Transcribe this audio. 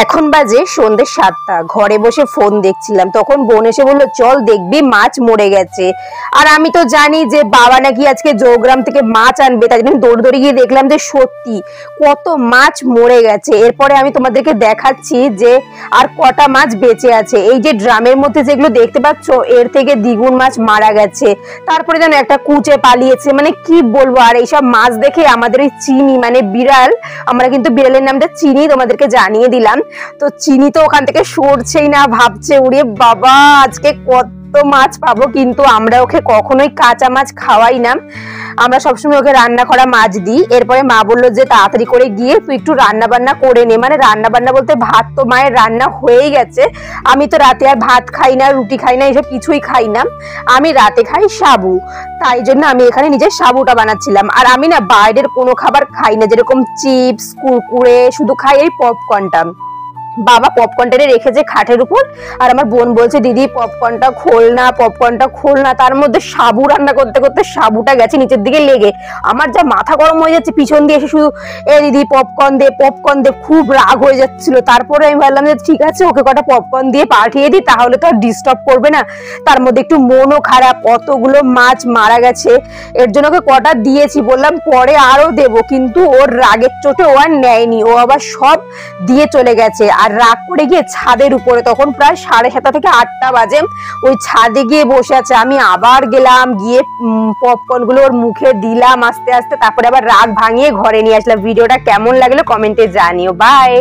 এখন বাজে সন্ধ্যে 7টা। ঘরে বসে ফোন দেখছিলাম, তখন বোন এসে বললো চল দেখবি মাছ মরে গেছে। আর আমি তো জানি যে বাবা নাকি আজকে জৌগ্রাম থেকে মাছ আনবে, তাই জন্য দৌড় দৌড়ে গিয়ে দেখলাম যে সত্যি কত মাছ মরে গেছে। এরপরে আমি তোমাদেরকে দেখাচ্ছি যে আর কটা মাছ বেঁচে আছে। এই যে ড্রামের মধ্যে যেগুলো দেখতে পাচ্ছ, এর থেকে দ্বিগুণ মাছ মারা গেছে। তারপরে যেন একটা কুচে পালিয়েছে, মানে কি বলবো। আর এইসব মাছ দেখে আমাদের ওই চিনি মানে বিড়াল, আমরা কিন্তু বিড়ালের নামটা চিনি তোমাদেরকে জানিয়ে দিলাম। তো চিনি তো ওখান থেকে সরছেই না, ভাবছে উড়ে বাবা আজকে কত মাছ পাবো। কিন্তু আমরা ওকে কখনোই কাঁচা মাছ খাওয়াই না, আমরা সবসময় ওকে রান্না করা মাছ দিই। এরপরে মা বললো যে তাড়াতাড়ি করে গিয়ে তুই একটু রান্না বান্না করে নে। মানে রান্না বান্না বলতে ভাত তো মায়ের রান্না হয়েই গেছে। আমি তো রাতে আর ভাত খাই না, রুটি খাই না, এসব কিছুই খাই না। আমি রাতে খাই সাবু, তাই জন্য আমি এখানে নিজের সাবুটা বানাচ্ছিলাম। আর আমি না বাইরের কোনো খাবার খাই না, যেরকম চিপস কুরকুরে, শুধু খাই এই পপকর্নটা। বাবা পপকর্নটা রেখেছে খাটের উপর, আর আমার বোন বলছে দিদি পপকর্নটা খোল না, পপকর্নটা খোল না। তার মধ্যে সাবু রান্না করতে করতে সাবুটা গেছে নিচের দিকে লেগে। আমার যা মাথা গরম হয়ে যাচ্ছে, পিছন দিয়ে এসে শুধু এ দিদি পপকর্ন দে পপকর্ন দে, খুব রাগ হয়ে যাচ্ছিল। তারপরে আমি ভাবলাম যে ঠিক আছে ওকে কটা পপকর্ন দিয়ে পাঠিয়ে দিই, তাহলে তো আর ডিস্টার্ব করবে না। তার মধ্যে একটু মনও খারাপ, অতগুলো মাছ মারা গেছে, এর জন্য ওকে কটা দিয়েছি। বললাম পরে আরো দেবো, কিন্তু ওর রাগের চোটে ও আর নেয়নি, ও আবার সব দিয়ে চলে গেছে। আর রাগ করে গিয়ে ছাদের উপরে, তখন প্রায় 7:30 থেকে 8টা বাজে, ওই ছাদে গিয়ে বসে আছে। আমি আবার গেলাম, গিয়ে পপকর্ন গুলো ওর মুখে দিলাম আস্তে আস্তে, তারপরে আবার রাগ ভাঙিয়ে ঘরে নিয়ে আসলাম। ভিডিওটা কেমন লাগলো কমেন্টে জানিও। বাই।